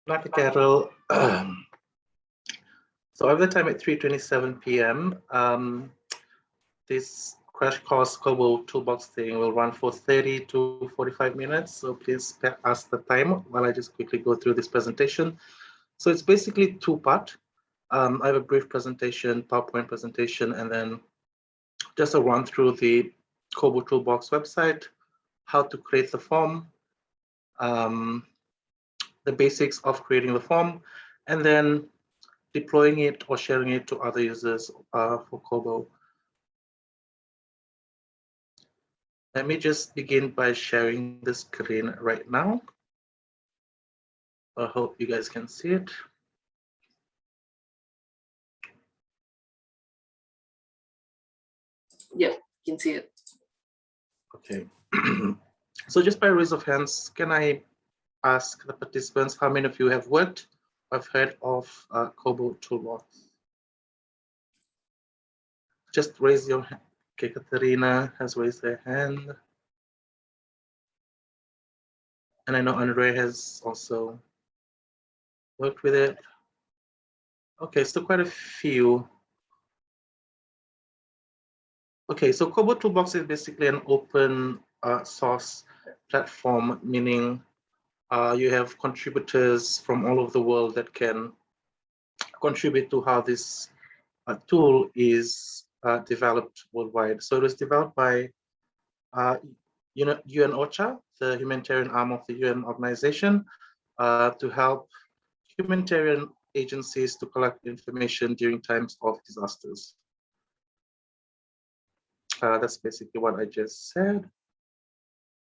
Like Carol. So at the time at 3:27 p.m., this crash course KoBo ToolBox thing will run for 30 to 45 minutes. So please spare us the time while I just quickly go through this presentation. So it's basically two-part. I have a brief presentation, PowerPoint presentation, and then just a run through the KoBo ToolBox website, how to create the form, the basics of creating the form, and then deploying it or sharing it to other users for KoBo. Let me just begin by sharing the screen right now. I hope you guys can see it. Yeah, you can see it. Okay. So just by raise of hands, can I ask the participants how many of you have worked or have heard of KoBo ToolBox? Just raise your hand. Okay, Katerina has raised her hand. And I know Andre has also worked with it. Okay, so quite a few. Okay, so KoBo ToolBox is basically an open source platform, meaning you have contributors from all over the world that can contribute to how this tool is developed worldwide. So it was developed by UN OCHA, the humanitarian arm of the UN organization, to help humanitarian agencies to collect information during times of disasters. That's basically what I just said.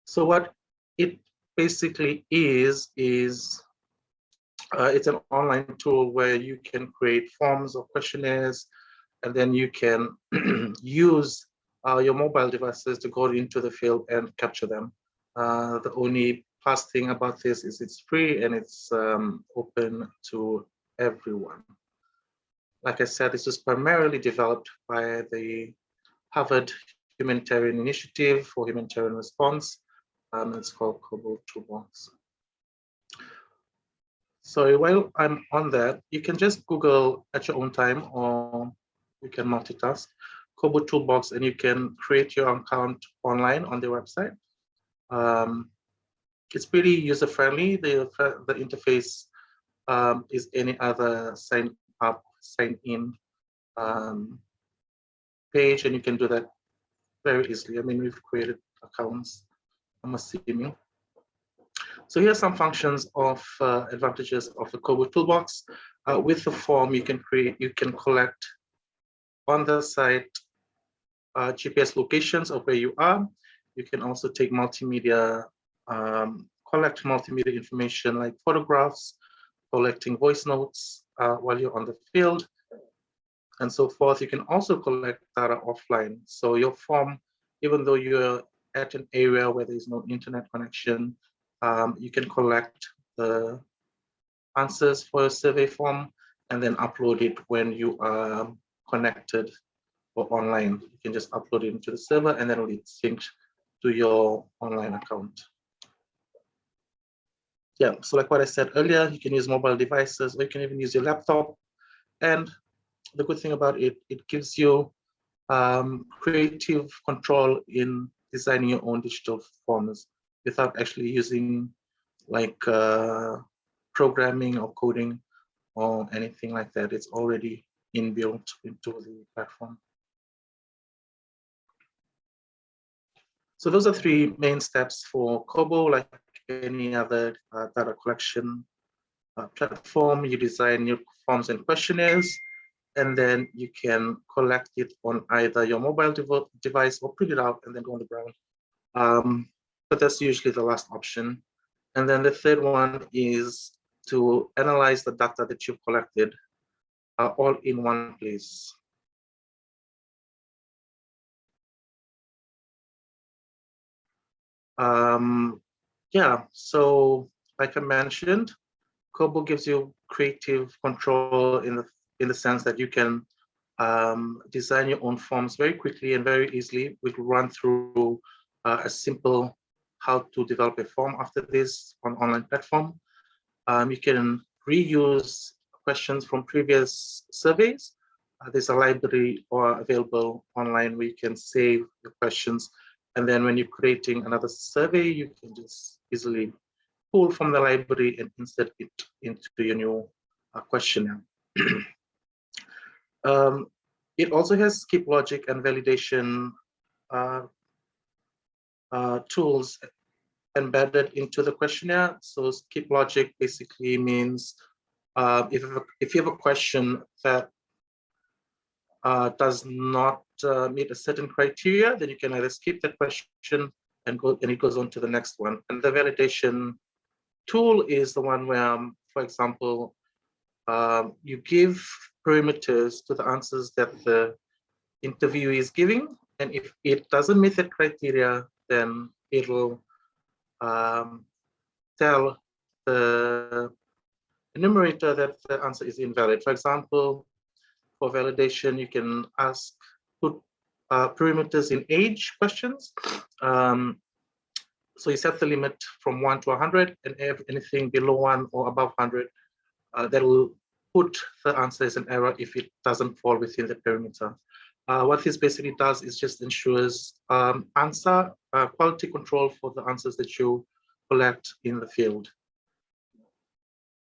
So what it basically is it's an online tool where you can create forms or questionnaires, and then you can use your mobile devices to go into the field and capture them. The only plus thing about this is it's free and it's open to everyone. Like I said, this was primarily developed by the Harvard Humanitarian Initiative for Humanitarian Response. It's called KoBo ToolBox. So while I'm on that, you can just Google at your own time, or you can multitask KoBo ToolBox, and you can create your account online on their website. It's pretty user-friendly. The interface is any other sign up, sign in page, and you can do that very easily. I mean, we've created accounts, I'm assuming. So here are some functions of advantages of the KoBo ToolBox. With the form, you can collect on the site GPS locations of where you are. You can also take multimedia, collect multimedia information like photographs, collecting voice notes while you're on the field, and so forth. You can also collect data offline. So your form, even though you're at an area where there's no internet connection, you can collect the answers for a survey form and then upload it when you are connected or online. You can just upload it into the server and then it'll be synced to your online account. Yeah, so like what I said earlier, you can use mobile devices, or you can even use your laptop. And the good thing about it, it gives you creative control in designing your own digital forms without actually using like programming or coding or anything like that. It's already inbuilt into the platform. So those are three main steps for KoBo. Like any other data collection platform, you design your forms and questionnaires, and then you can collect it on either your mobile device or print it out and then go on the ground. But that's usually the last option. And then the third one is to analyze the data that you've collected all in one place. Yeah, so like I mentioned, KoBo gives you creative control in the sense that you can design your own forms very quickly and very easily. We will run through a simple how to develop a form after this on online platform. You can reuse questions from previous surveys, there's a library available online where you can save your questions. And then when you're creating another survey, you can just easily pull from the library and insert it into your new questionnaire. It also has skip logic and validation tools embedded into the questionnaire. So skip logic basically means if you have a question that does not meet a certain criteria, then you can either skip that question and it goes on to the next one. And the validation tool is the one where, for example, you give parameters to the answers that the interviewee is giving, and if it doesn't meet that criteria, then it'll tell the enumerator that the answer is invalid. For example, for validation, you can put parameters in age questions. So you set the limit from 1 to 100, and if anything below 1 or above 100, that will put the answer as an error if it doesn't fall within the parameter. What this basically does is just ensures quality control for the answers that you collect in the field.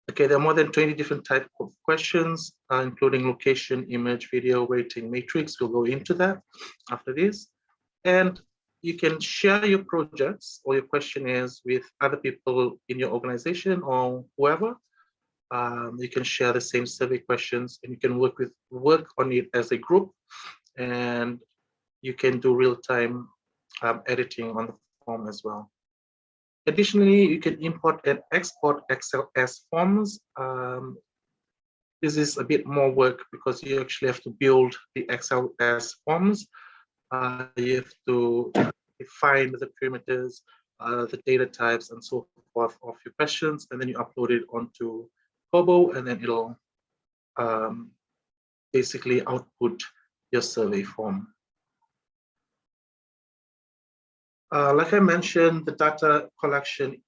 Okay, there are more than 20 different types of questions, including location, image, video, rating, matrix. We'll go into that after this. And you can share your projects or your questionnaires with other people in your organization or whoever. You can share the same survey questions, and you can work on it as a group, and you can do real-time editing on the form as well. Additionally, you can import and export XLS forms. This is a bit more work because you actually have to build the XLS forms. You have to define the parameters, the data types, and so forth of your questions, and then you upload it onto KoBo, and then it'll basically output your survey form. Like I mentioned, the data collection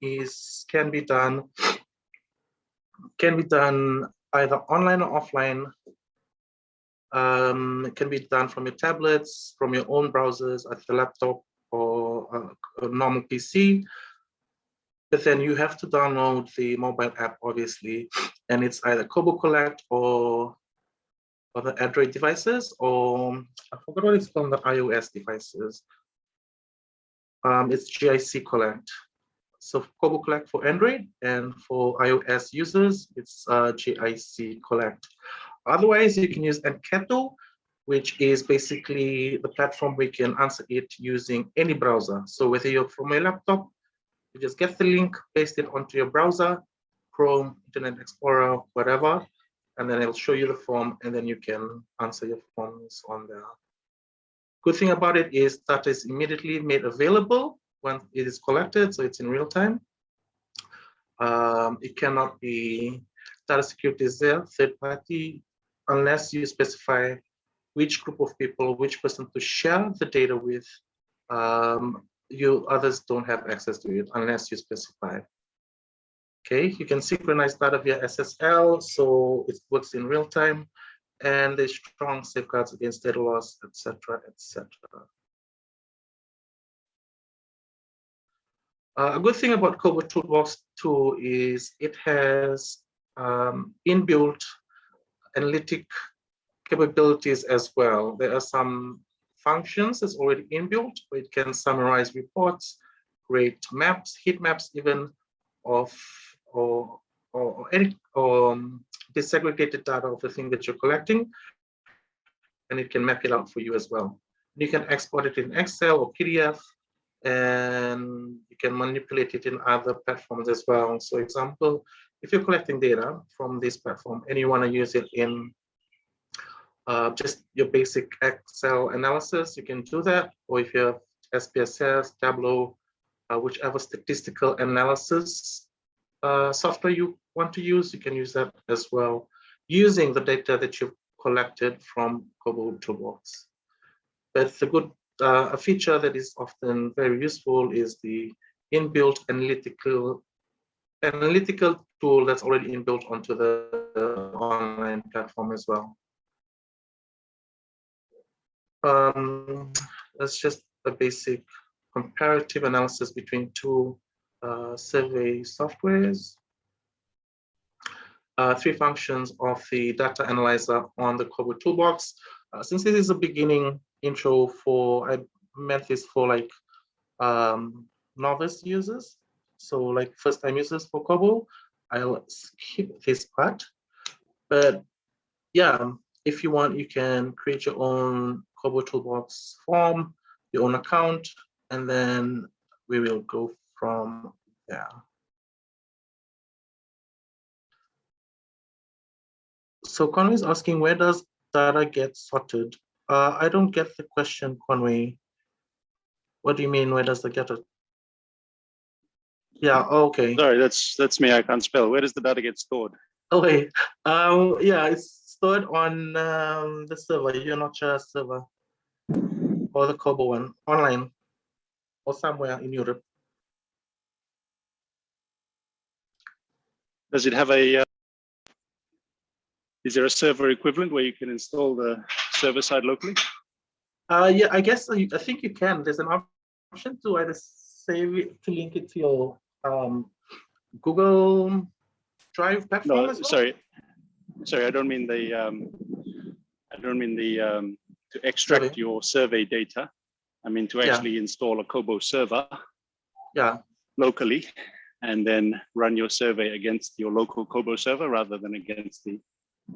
can be done either online or offline. It can be done from your tablets, from your own browsers, at the laptop, or a normal PC. But then you have to download the mobile app, obviously, and it's either KoBo Collect or the Android devices, or I forgot what it's called, the iOS devices. It's GIC Collect. So KoBo Collect for Android, and for iOS users, it's GIC Collect. Otherwise, you can use Koto, which is basically the platform where you can answer it using any browser. So whether you're from a laptop, you just get the link, paste it onto your browser, Chrome, Internet Explorer, whatever, and then it'll show you the form, and then you can answer your forms on there. Good thing about it is data is immediately made available when it is collected, so it's in real time. It cannot be, data security is there, third party, unless you specify which group of people, which person to share the data with. Others don't have access to it unless you specify. Okay, you can synchronize data via SSL, so it works in real time, and there's strong safeguards against data loss, etc., etc. A good thing about KoBo ToolBox 2 is it has inbuilt analytic capabilities as well. There are some functions that's already inbuilt, where it can summarize reports, create maps, heat maps even of any disaggregated data of the thing that you're collecting, and it can map it out for you as well. You can export it in Excel or PDF, and you can manipulate it in other platforms as well. So example, if you're collecting data from this platform and you want to use it in just your basic Excel analysis, you can do that. Or if you have SPSS, Tableau, whichever statistical analysis software you want to use, you can use that as well, using the data that you've collected from KoBo ToolBox. But the good a feature that is often very useful is the inbuilt analytical analytical tool that's already inbuilt onto the online platform as well. That's just a basic comparative analysis between two survey softwares. 3 functions of the data analyzer on the KoBo ToolBox. Since this is a beginning intro I meant this for like novice users. So like first-time users for KoBo, I'll skip this part. But yeah, if you want, you can create your own KoBo ToolBox form, your own account, and then we will go from there. So Conway is asking, where does data get sorted? I don't get the question, Conway. What do you mean, where does the data? Yeah, okay. Sorry, that's me. I can't spell. Where does the data get stored? Okay. Yeah, it's stored on the server, your Notcha server, or the KoBo one, online, or somewhere in Europe. Does it have a? Is there a server equivalent where you can install the server side locally? Yeah, I guess I think you can. There's an option to either save it, to link it to your Google Drive platform. No, sorry, I don't mean the. To extract your survey data. I mean to actually install a KoBo server. Yeah. Locally, and then run your survey against your local KoBo server rather than against the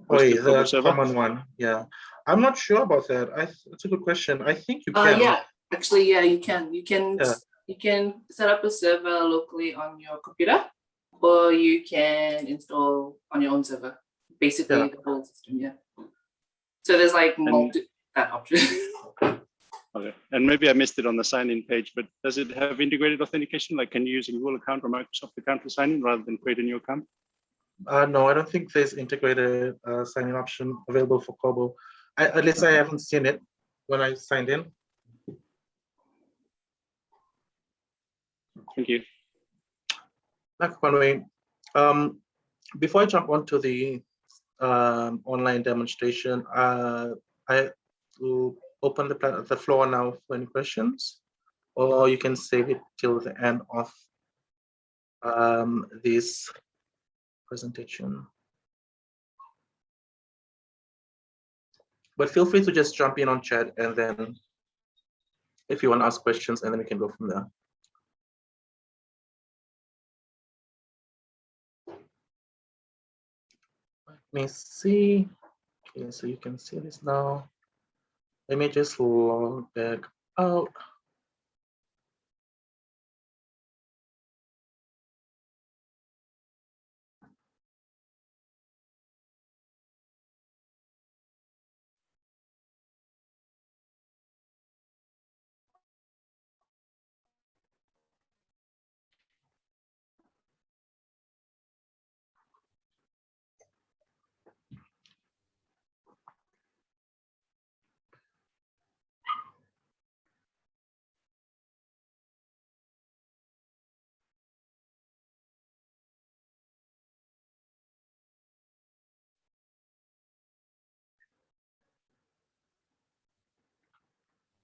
the common one. Yeah, I'm not sure about that. It's a good question. I think you can. Yeah, actually, yeah, you can. You can set up a server locally on your computer, or you can install on your own server. Basically, the whole system. Yeah. So there's like that option. Okay, and maybe I missed it on the sign-in page, but does it have integrated authentication? Like, can you use a Google account or Microsoft account for sign-in rather than create a new account? No, I don't think there's integrated sign-in option available for KoBo. At least I haven't seen it when I signed in. Thank you. Conway, before I jump onto the online demonstration, I will open the floor now for any questions, or you can save it till the end of this presentation. But feel free to just jump in on chat, and then if you want to ask questions, and then we can go from there. Let me see. Okay, so you can see this now. Let me just log back out.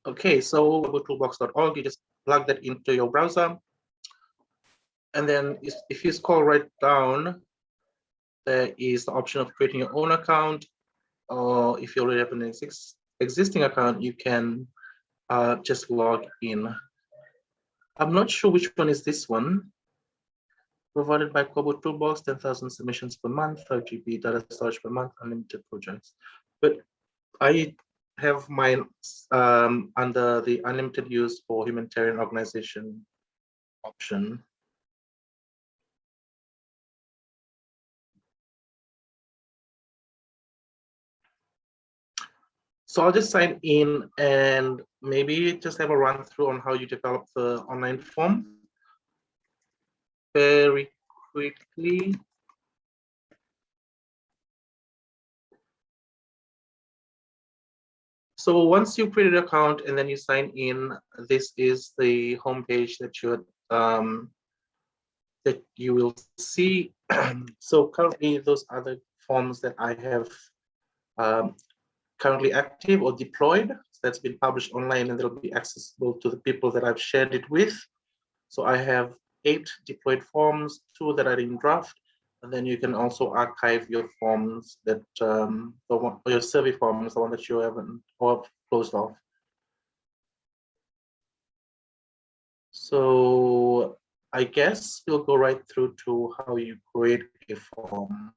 Okay, so go to toolbox.org, you just plug that into your browser. And then if you scroll right down, there is the option of creating your own account, or if you already have an existing account, you can just log in. I'm not sure which one is this one. Provided by KoBo ToolBox, 10,000 submissions per month, 5 GB data storage per month, unlimited projects. But I have mine under the unlimited use for humanitarian organization option. So I'll just sign in and maybe just have a run through on how you develop the online form very quickly. So once you create an account and then you sign in, this is the homepage that you that you will see. So currently, those are the forms that I have currently active or deployed. That's been published online, and they'll be accessible to the people that I've shared it with. So I have 8 deployed forms, 2 that are in draft, and then you can also archive your forms that your survey forms, the one that you haven't or closed off. So I guess we'll go right through to how you create a form.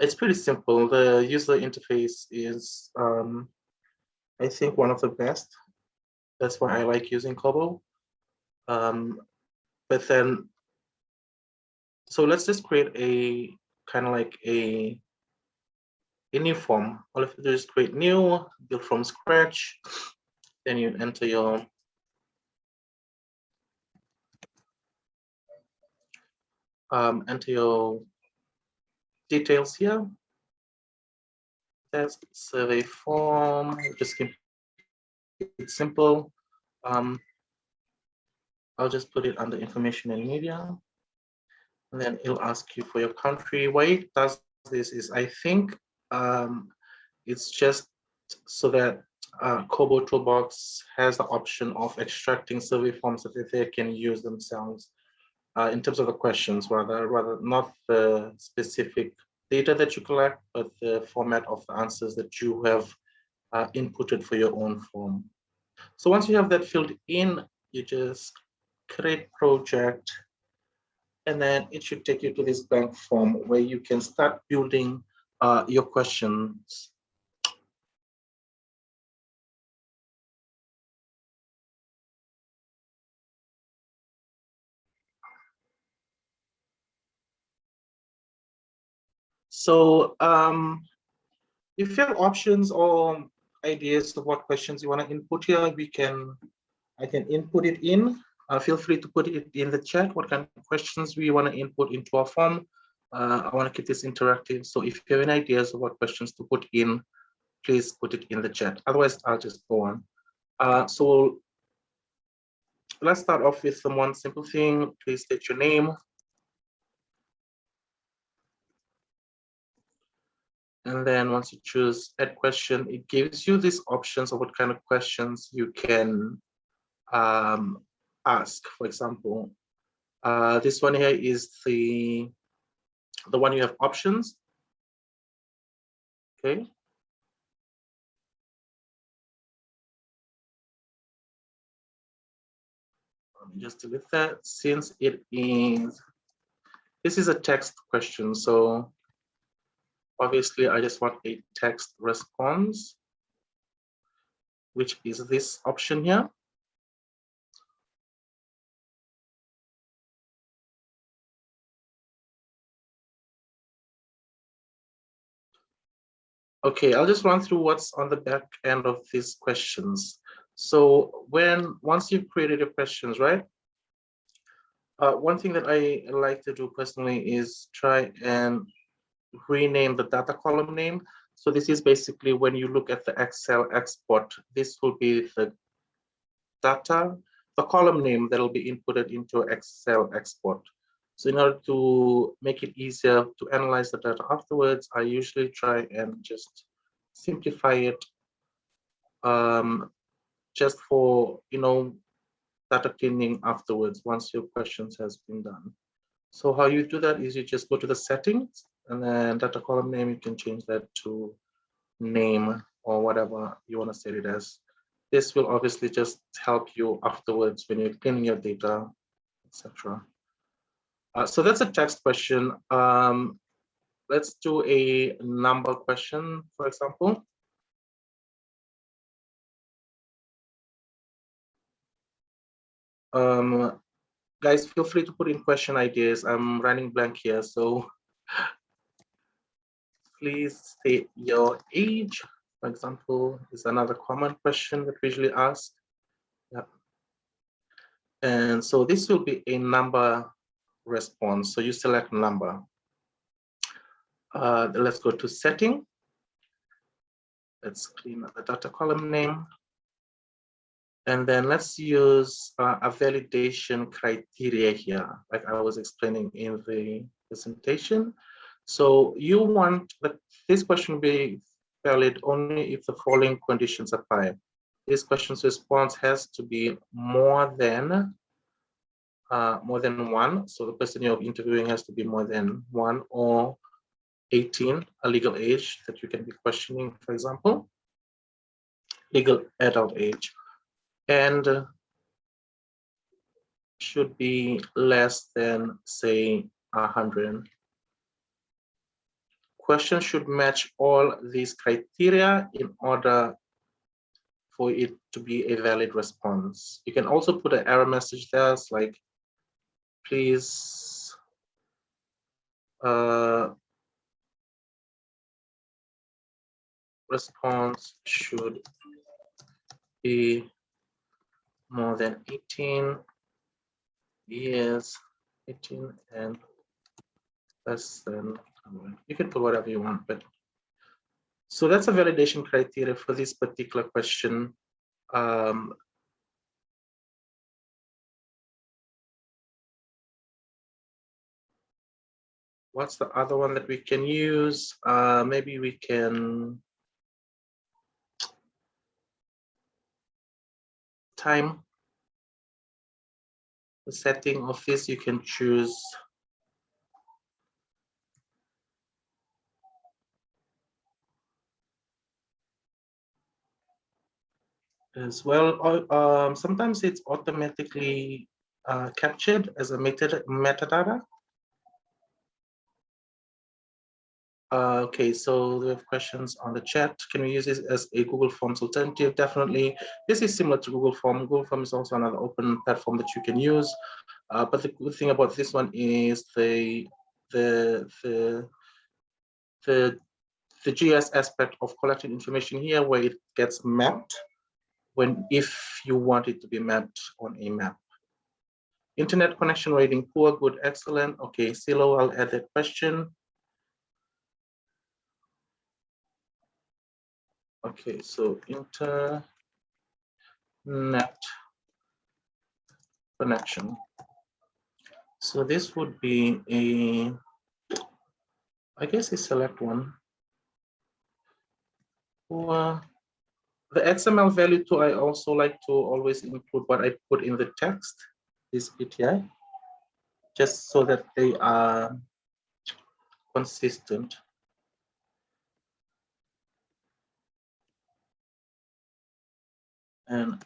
It's pretty simple. The user interface is, I think, one of the best. That's why I like using KoBo. But then, so let's just create a kind of like a new form. All you have to do is create new, build from scratch. Then you enter your details here. Test survey form. Just keep it simple. I'll just put it under information and media. And then it'll ask you for your country. Why it does this is, I think, it's just so that KoBo ToolBox has the option of extracting survey forms that they can use themselves in terms of the questions, rather not the specific data that you collect, but the format of the answers that you have inputted for your own form. So once you have that filled in, you just create project, and then it should take you to this blank form where you can start building your questions. So if you have options or ideas of what questions you want to input here, I can input it in. Feel free to put it in the chat, what kind of questions we want to input into our form. I want to keep this interactive. So if you have any ideas of what questions to put in, please put it in the chat. Otherwise, I'll just go on. So let's start off with some one simple thing. Please state your name. And then once you choose add question, it gives you these options of what kind of questions you can ask. For example, this one here is the one you have options. Okay. Let me just delete that, since this is a text question. So obviously I just want a text response, which is this option here. Okay, I'll just run through what's on the back end of these questions. So once you've created your questions, right? One thing that I like to do personally is try and rename the data column name. So this is basically when you look at the Excel export, this will be the data, the column name that will be inputted into Excel export. So in order to make it easier to analyze the data afterwards, I usually try and just simplify it just for, data cleaning afterwards once your questions has been done. So how you do that is you just go to the settings, and then data column name, you can change that to name or whatever you want to set it as. This will obviously just help you afterwards when you're cleaning your data, etc. So that's a text question. Let's do a number question, for example. Guys, feel free to put in question ideas. I'm running blank here, so please state your age, for example, is another common question that we usually ask. Yeah. And so this will be a number response. So you select number. Let's go to setting. Let's clean up the data column name. And then let's use a validation criteria here, like I was explaining in the presentation. So you want that this question be valid only if the following conditions apply. This question's response has to be more than one. So the person you're interviewing has to be more than 1 or 18, a legal age that you can be questioning, for example, legal adult age, and should be less than, say, 100. Questions should match all these criteria in order for it to be a valid response. You can also put an error message there, it's like, please response should be more than 18 years, 18 and less than, you can put whatever you want, but so that's a validation criteria for this particular question. What's the other one that we can use? Maybe we can time the setting of this. You can choose as well. Sometimes it's automatically captured as a metadata. Okay, so we have questions on the chat. Can we use this as a Google Forms alternative? Definitely. This is similar to Google Form. Google Form is also another open platform that you can use. But the good thing about this one is the GS aspect of collecting information here, where it gets mapped if you want it to be mapped on a map. Internet connection rating poor, good, excellent. Okay, Silo, I'll add that question. Okay, so internet connection. So this would be I guess a select one. For the XML value too, I also like to always include what I put in the text, this PTI, just so that they are consistent. And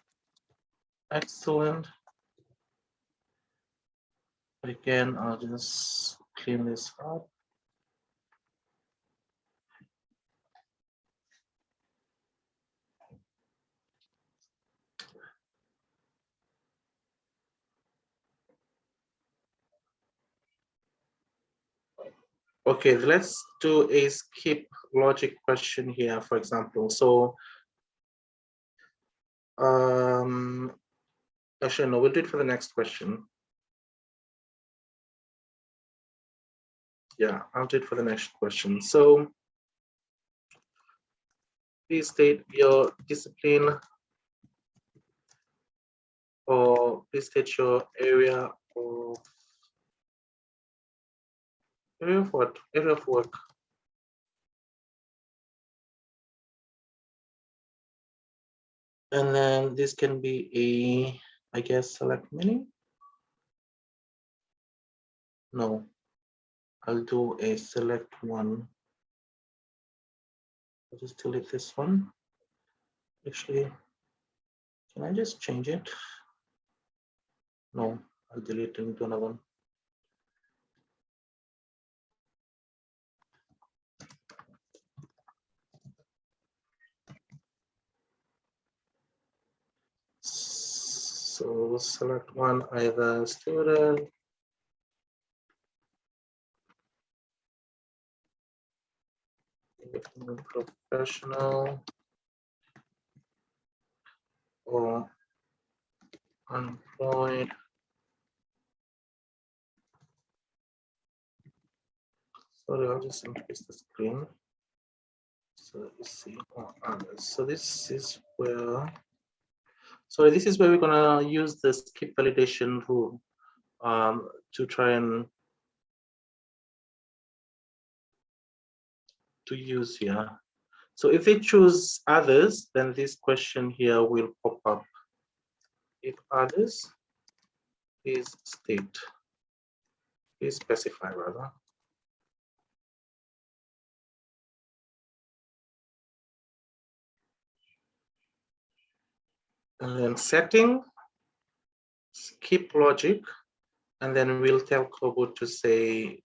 excellent. Again, I'll just clean this up. Okay, let's do a skip logic question here, for example. So, actually, no, we'll do it for the next question. Yeah, I'll do it for the next question. So, please state your discipline, or please state your area of what? Area of work. And then this can be I guess, select many. No, I'll do a select one. I'll just delete this one. Actually, can I just change it? No, I'll delete it into another one. So select one, either student, professional, or unemployed. Sorry, I'll just increase the screen. So you see all others. So this is where So this is where we're gonna use the skip validation rule to try and to use here. So if they choose others, then this question here will pop up. If others is state, is specify rather. And then setting, skip logic, and then we'll tell KoBo to say,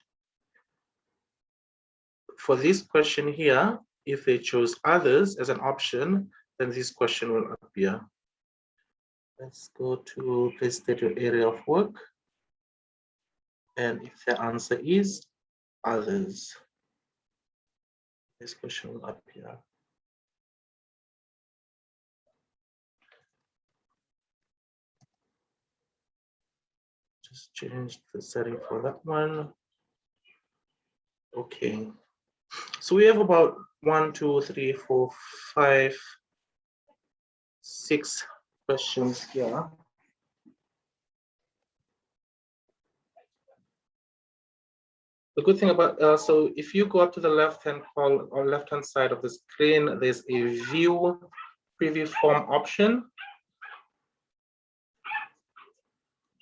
for this question here, if they choose others as an option, then this question will appear. Let's go to please state your area of work. And if the answer is others, this question will appear. Just change the setting for that one. Okay. So we have about 1, 2, 3, 4, 5, 6 questions here. The good thing about, so if you go up to the left-hand column or left-hand side of the screen, there's a view preview form option.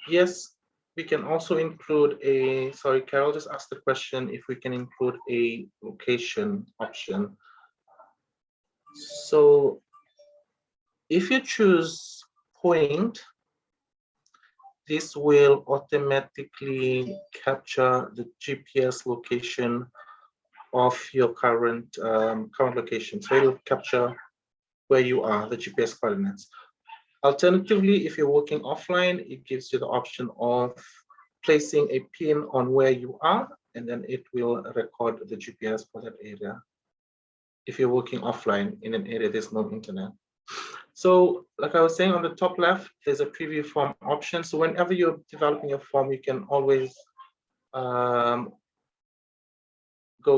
Yes, we can also include a, sorry, Carol just asked the question if we can include a location option. So if you choose point, this will automatically capture the GPS location of your current location. So it'll capture where you are, the GPS coordinates. Alternatively, if you're working offline, it gives you the option of placing a pin on where you are, and then it will record the GPS for that area. If you're working offline in an area there's no internet. So like I was saying, on the top left, there's a preview form option. So whenever you're developing a form, you can always go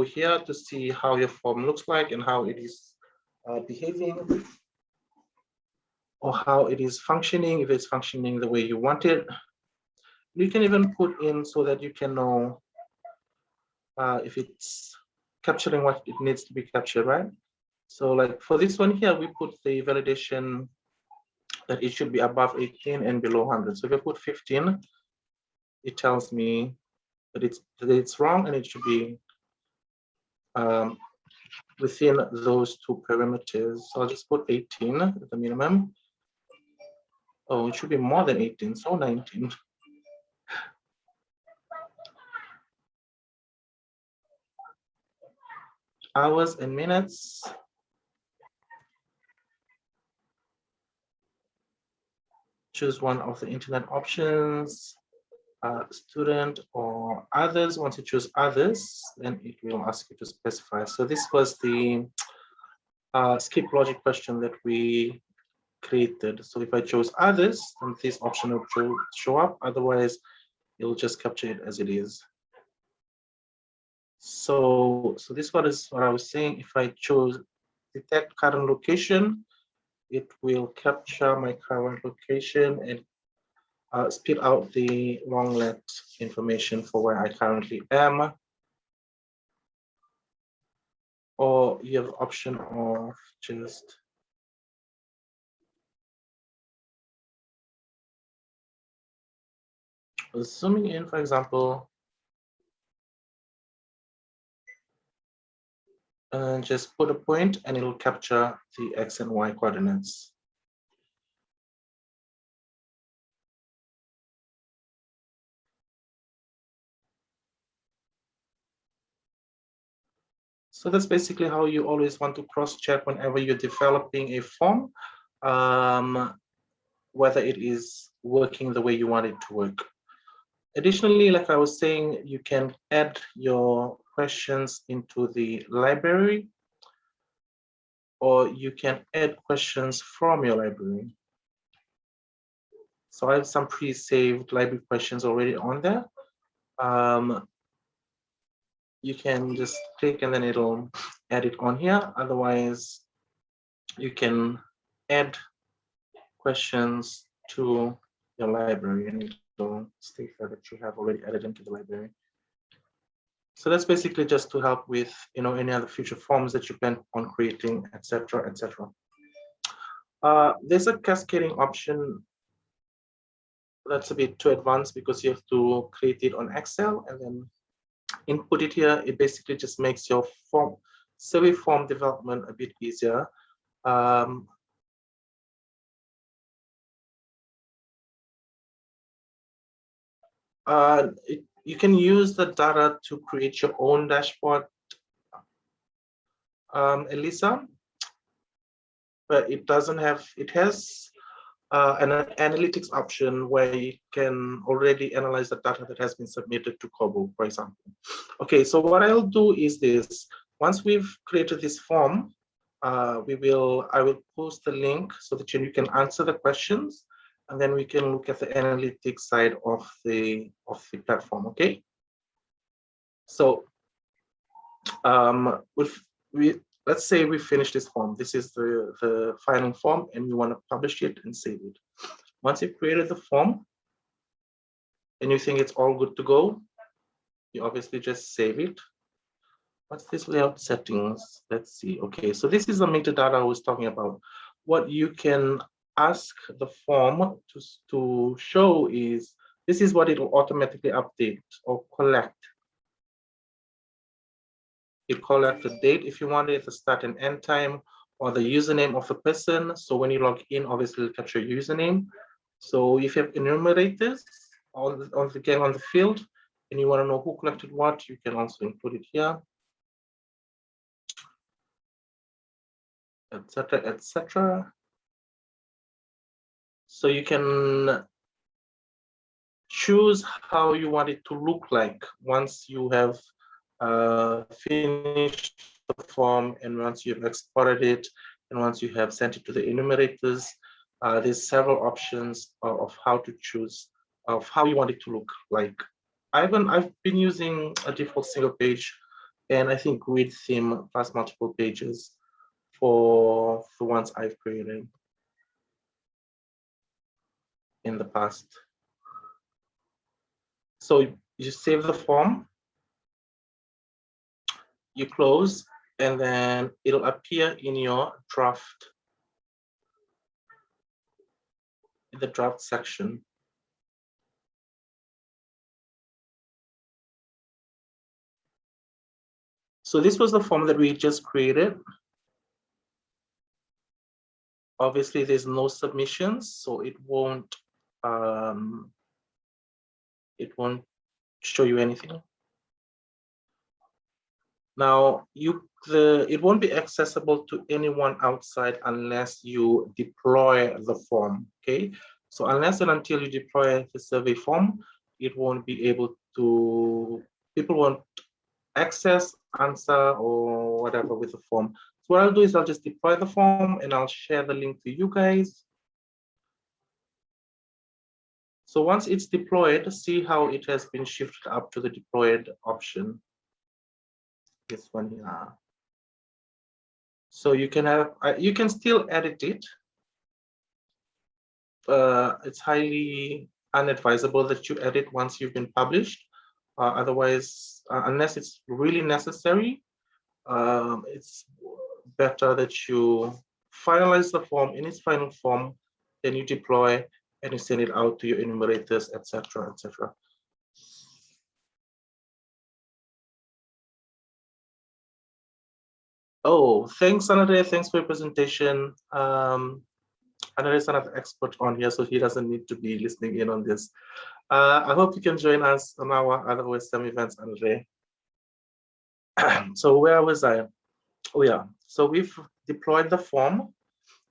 here to see how your form looks like and how it is behaving, or how it is functioning, if it's functioning the way you want it. You can even put in so that you can know if it's capturing what it needs to be captured, right? So like for this one here, we put the validation that it should be above 18 and below 100. So if I put 15, it tells me that it's wrong and it should be within those two parameters. So I'll just put 18 at the minimum. Oh, it should be more than 18, so 19. Hours and minutes. Choose one of the internet options, student or others. Once you choose others, then it will ask you to specify. So this was the skip logic question that we created. So if I chose others, then this option will show up. Otherwise, it'll just capture it as it is. So this one is what I was saying. If I chose detect current location, it will capture my current location and spit out the long let information for where I currently am. Or you have the option of just zooming in, for example, and just put a point and it will capture the X and Y coordinates. So that's basically how you always want to cross-check whenever you're developing a form, whether it is working the way you want it to work. Additionally, like I was saying, you can add your questions into the library, or you can add questions from your library. So I have some pre-saved library questions already on there. You can just click and then it'll add it on here. Otherwise, you can add questions to your library, and it will state that you have already added into the library. So that's basically just to help with any other future forms that you plan on creating, etc., etc. There's a cascading option that's a bit too advanced because you have to create it on Excel and then input it here. It basically just makes your survey form development a bit easier. You can use the data to create your own dashboard, Elisa, but it doesn't have, it has an analytics option where you can already analyze the data that has been submitted to KoBo, for example. Okay, so what I'll do is this. Once we've created this form, I will post the link so that you can answer the questions, and then we can look at the analytics side of the platform. Okay. So let's say we finish this form. This is the final form, and you want to publish it and save it. Once you've created the form and you think it's all good to go, you obviously just save it. What's this layout settings? Let's see. Okay, so this is the metadata I was talking about. What you can ask the form to show is, this is what it will automatically update or collect. You collect the date if you want it, the start and end time, or the username of the person. So when you log in, obviously it'll capture your username. So if you have enumerators on the field, and you want to know who collected what, you can also include it here, etc., etc. So you can choose how you want it to look like once you have finished the form, and once you've exported it, and once you have sent it to the enumerators. There's several options of how to choose of how you want it to look like. I've been using a default single page, and I think grid theme plus multiple pages for the ones I've created in the past. So you save the form, you close, and then it'll appear in your draft, in the draft section. So this was the form that we just created. Obviously, there's no submissions, so it won't show you anything. Now, it won't be accessible to anyone outside unless you deploy the form, okay? So unless and until you deploy the survey form, it won't be able to, people won't access, answer, or whatever with the form. So what I'll do is I'll just deploy the form and I'll share the link to you guys. So once it's deployed, see how it has been shifted up to the deployed option. This one here. So you can have, you can still edit it. It's highly unadvisable that you edit once you've been published. Otherwise, unless it's really necessary, it's better that you finalize the form in its final form, then you deploy and you send it out to your enumerators, etc., etc. Oh, thanks, Anare. Thanks for your presentation. Anare is another expert on here, so he doesn't need to be listening in on this. I hope you can join us on our other OSM events, Anare. So where was I? Oh yeah, so we've deployed the form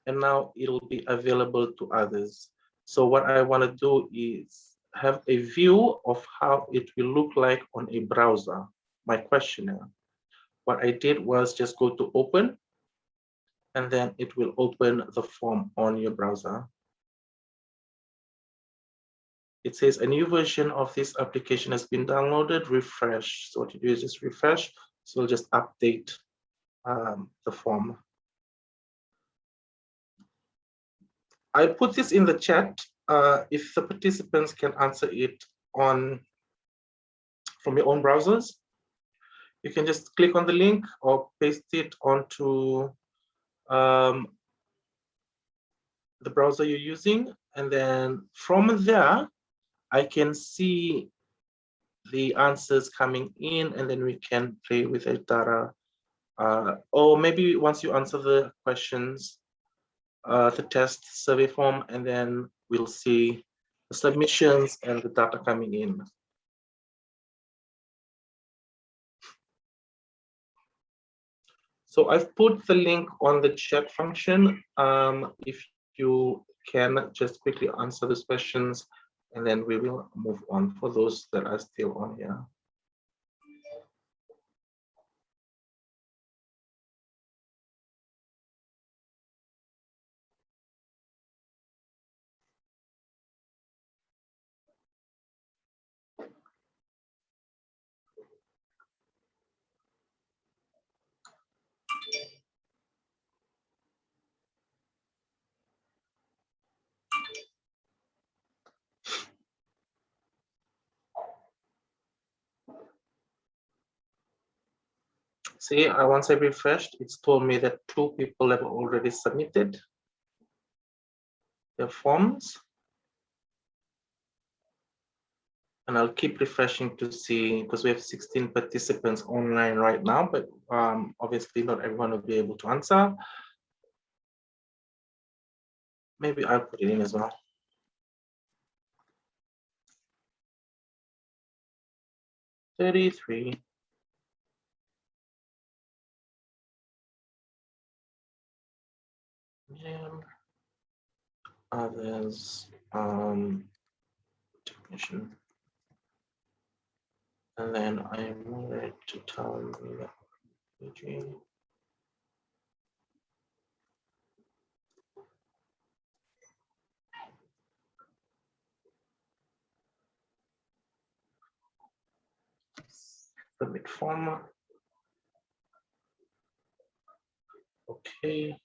and now it'll be available to others. So what I want to do is have a view of how it will look like on a browser, my questionnaire. What I did was just go to open, and then it will open the form on your browser. It says a new version of this application has been downloaded, refresh. So what you do is just refresh. So we'll just update the form. I put this in the chat. If the participants can answer it from your own browsers, you can just click on the link or paste it onto the browser you're using. And then from there, I can see the answers coming in, and then we can play with the data. Or maybe once you answer the questions, the test survey form, and then we'll see the submissions and the data coming in. So I've put the link on the chat function. If you can just quickly answer these questions, and then we will move on for those that are still on here. See, once I refreshed, it's told me that 2 people have already submitted their forms. And I'll keep refreshing to see, because we have 16 participants online right now, but obviously not everyone will be able to answer. Maybe I'll put it in as well. $33. Million. Others, definition. And then I move it to town. Submit form. Okay.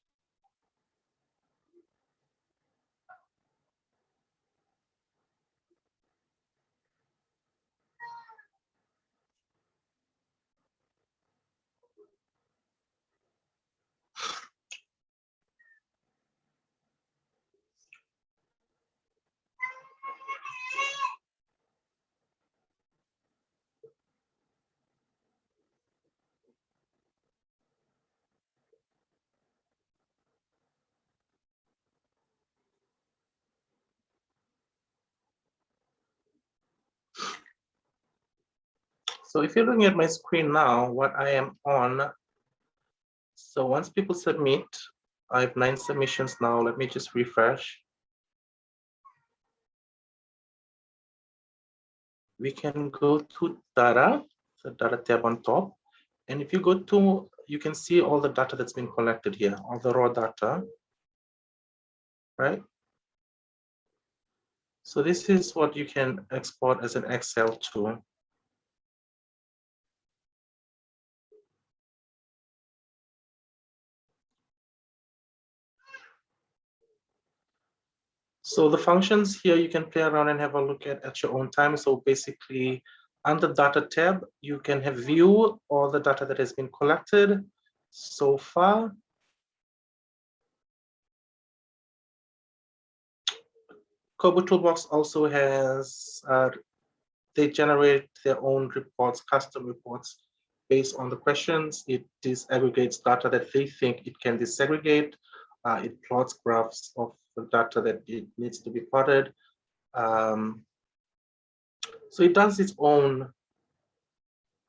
So if you're looking at my screen now, what I am on, so once people submit, I have 9 submissions now. Let me just refresh. We can go to data, the data tab on top. And if you go to, you can see all the data that's been collected here, all the raw data, right? So this is what you can export as an Excel tool. So the functions here, you can play around and have a look at your own time. So basically, under data tab, you can have view all the data that has been collected so far. KoBo ToolBox also has, they generate their own reports, custom reports based on the questions. It disaggregates data that they think it can disaggregate. It plots graphs of the data that it needs to be plotted. So it does its own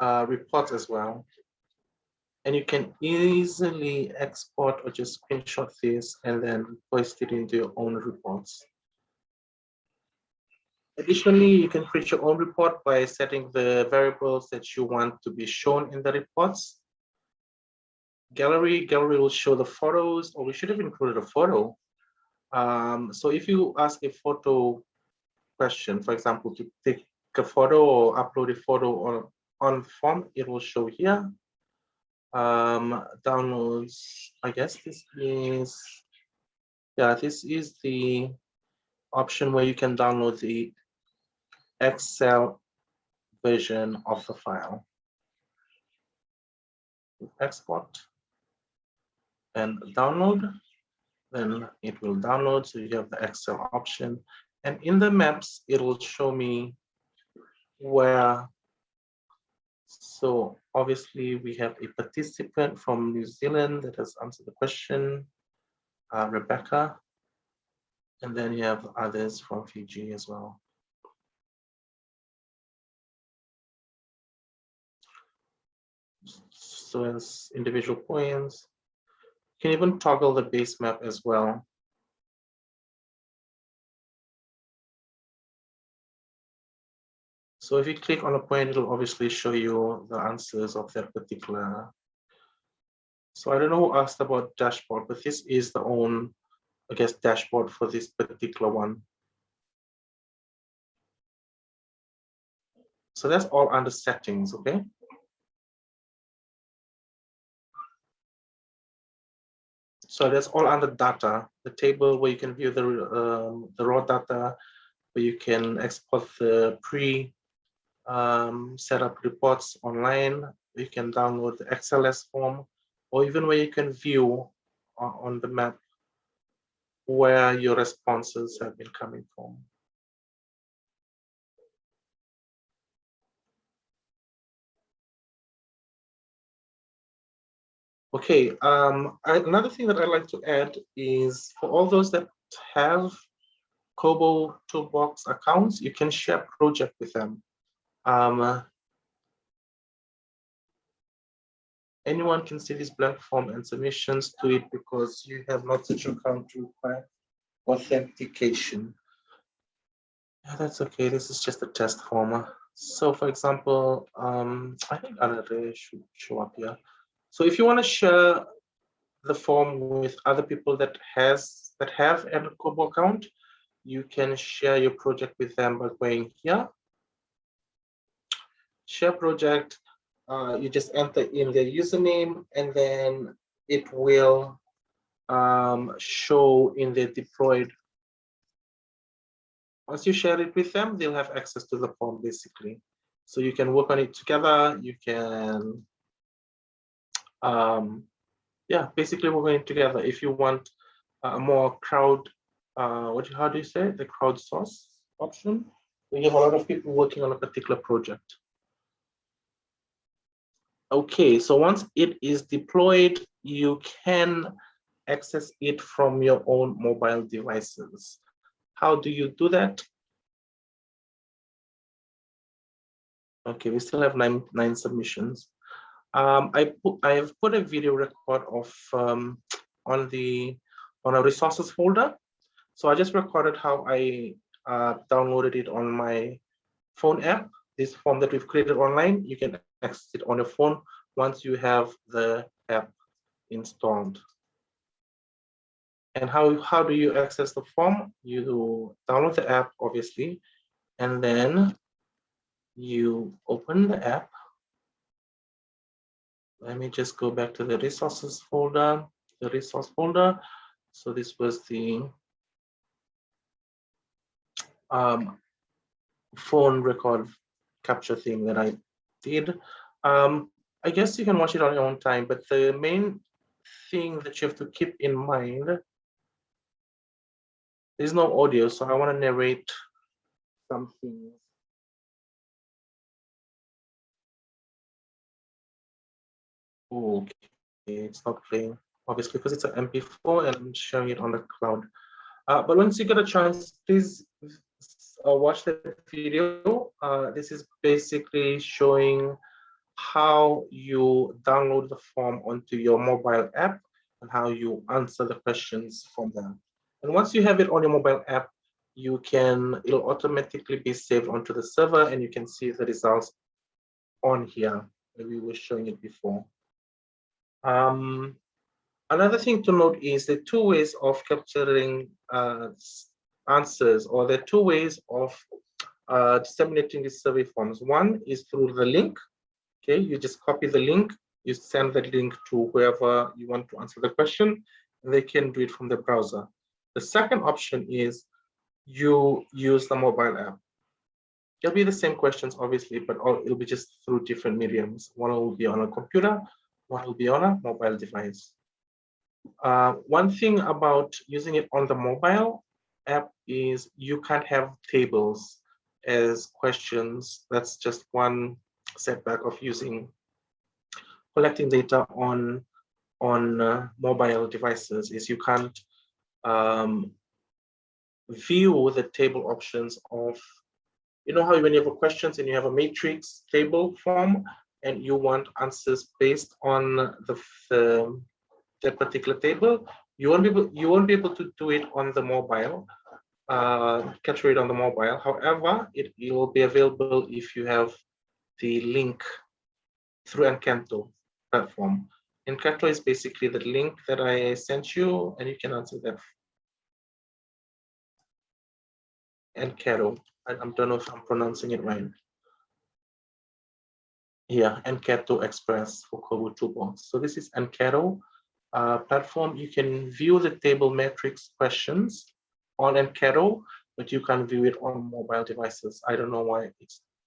reports as well. And you can easily export or just screenshot this and then paste it into your own reports. Additionally, you can create your own report by setting the variables that you want to be shown in the reports. Gallery will show the photos, or we should have included a photo. So if you ask a photo question, for example, to take a photo or upload a photo on form, it will show here. Downloads, I guess this is Yeah, this is the option where you can download the Excel version of the file. Export and download, then it will download. So you have the Excel option, and in the maps, it will show me where. So obviously we have a participant from New Zealand that has answered the question, Rebecca, and then you have others from Fiji as well. So as individual points, you can even toggle the base map as well. So if you click on a point, it'll obviously show you the answers of that particular. So I don't know who asked about dashboard, but this is the own, I guess, dashboard for this particular one. So that's all under settings, okay? So that's all under data, the table where you can view the raw data, where you can export the set up reports online. You can download the XLS form, or even where you can view on the map where your responses have been coming from. Okay, another thing that I'd like to add is for all those that have KoBo ToolBox accounts, you can share project with them. Anyone can see this blank form and submissions to it because you have not such account to require authentication. Yeah, that's okay. This is just a test form. So for example, I think Anare should show up here. So if you want to share the form with other people that have a KoBo account, you can share your project with them by going here. Share project. You just enter in their username, and then it will show in the deployed. Once you share it with them, they'll have access to the form basically. So you can work on it together. You can, yeah, basically work on it together. If you want a more crowd, how do you say it? The crowdsource option? We have a lot of people working on a particular project. Okay, so once it is deployed, you can access it from your own mobile devices. How do you do that? Okay, we still have nine submissions. I have put a video record of on a resources folder. So I just recorded how I downloaded it on my phone app. This form that we've created online, you can access it on your phone once you have the app installed. And how do you access the form? You download the app, obviously, and then you open the app. Let me just go back to the resources folder, the resource folder. So this was the phone record capture thing that I did. I guess you can watch it on your own time, but the main thing that you have to keep in mind, there's no audio, so I want to narrate something. Okay, it's not playing, obviously, because it's an MP4 and I'm showing it on the cloud. But once you get a chance, please watch the video. This is basically showing how you download the form onto your mobile app and how you answer the questions from there. And once you have it on your mobile app, it'll automatically be saved onto the server and you can see the results on here. We were showing it before. Another thing to note is the two ways of capturing answers, or the two ways of disseminating these survey forms. One is through the link. Okay, you just copy the link, you send the link to whoever you want to answer the question, and they can do it from the browser. The second option is you use the mobile app. It'll be the same questions, obviously, but it'll be just through different mediums. One will be on a computer, one will be on a mobile device. One thing about using it on the mobile app is you can't have tables as questions. That's just one setback of collecting data on mobile devices, is you can't view the table options of, you know how when you have questions and you have a matrix table form and you want answers based on that particular table, you won't be able to do it on the mobile, capture it on the mobile. However, it will be available if you have the link through Encanto platform. Encanto is basically the link that I sent you, and you can answer that. Encanto. I don't know if I'm pronouncing it right. Yeah, Encanto Express for KoBo ToolBox. So this is Encanto platform. You can view the table matrix questions on Encanto, but you can't view it on mobile devices. I don't know why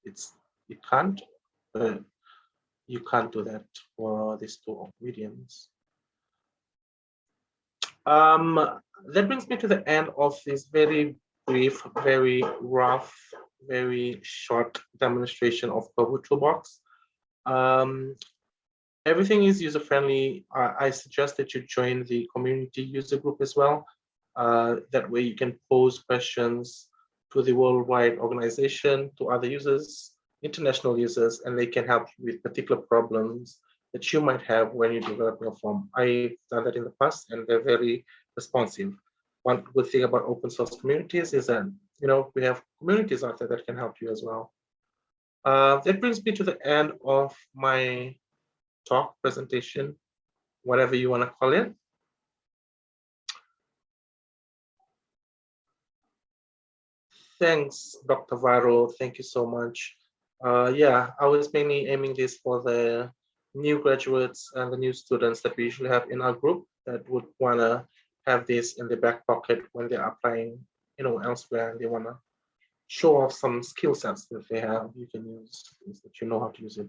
it can't, but you can't do that for these two mediums. That brings me to the end of this very brief, very rough, very short demonstration of KoBo ToolBox. Everything is user-friendly. I suggest that you join the community user group as well. That way you can pose questions to the worldwide organization, to other users, international users, and they can help you with particular problems that you might have when you develop your form. I've done that in the past, and they're very responsive. One good thing about open source communities is that, you know, we have communities out there that can help you as well. That brings me to the end of my talk, presentation, whatever you want to call it. Thanks, Dr. Varo. Thank you so much. Yeah, I was mainly aiming this for the new graduates and the new students that we usually have in our group that would want to have this in the back pocket when they're applying, you know, elsewhere, and they want to show off some skill sets that they have. You can use things that you know how to use it.